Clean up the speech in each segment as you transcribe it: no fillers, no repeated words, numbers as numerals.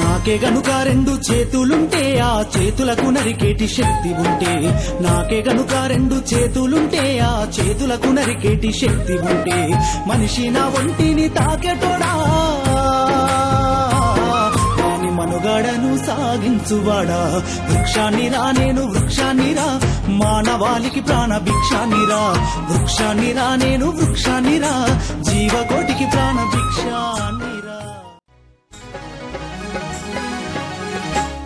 నాకే గనుక రెండు చేతులుంటే ఆ చేతులకు నరికేటి శక్తి ఉంటే, నాకే గనుక రెండు చేతులుంటే ఆ చేతులకు నరికేటి శక్తి ఉంటే, మనిషి నా ఒంటిని తాకెటోడా కాని మనుగాడను సాగించువాడా. వృక్షాన్నిరా నేను వృక్షాన్నిరా, మానవాళికి ప్రాణ భిక్షాన్నిరా. వృక్షాన్నిరా నేను వృక్షాన్నిరా, జీవకోటికి ప్రాణ భిక్షాన్నిరా.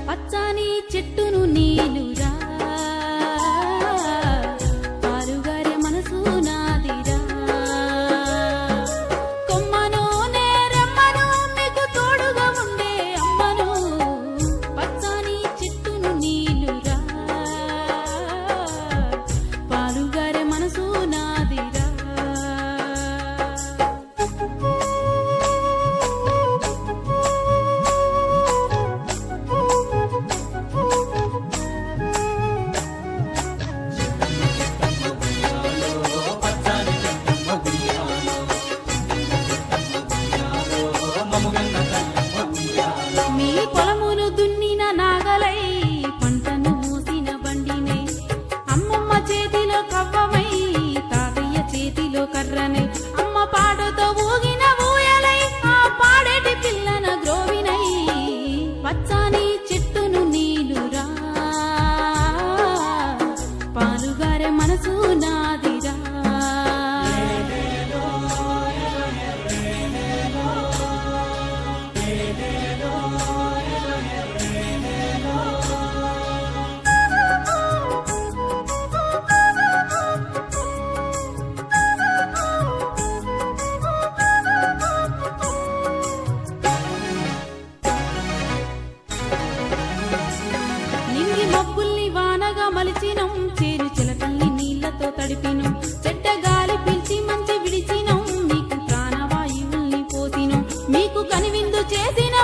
పచ్చని చెట్టును నీలురా, పాలుగారే మనసు నాదిరా. కొమ్మను నేరమ్మను మీకు తోడుగా ఉండే అమ్మను. పచ్చని చెట్టును నీలురా, పాలుగారే మనసు నాదిరా. మీ పొలమును దున్నిన నాగలై, పంటను మూసిన బండినై, అమ్మమ్మ చేతిలో కవ్వమై, తాతయ్య చేతిలో కర్రనై, అమ్మ పాటతో ఊగిన ఊయలై, ఆ పాడేటి పిల్లన గ్రోవినై. పచ్చని చెట్టును నీలురా, పాలుగారే మనసు నాదిరా. నింగి మబ్బుల్ని వానగా మలిచినం, చేరు చిలకల్ని నీళ్లతో తడిపినం, చెడ్డ గాలి పిలిచి మంచి విడిచినం, మీకు ప్రాణవాయువుల్ని పోసినం, మీకు కనివిందు చేసిన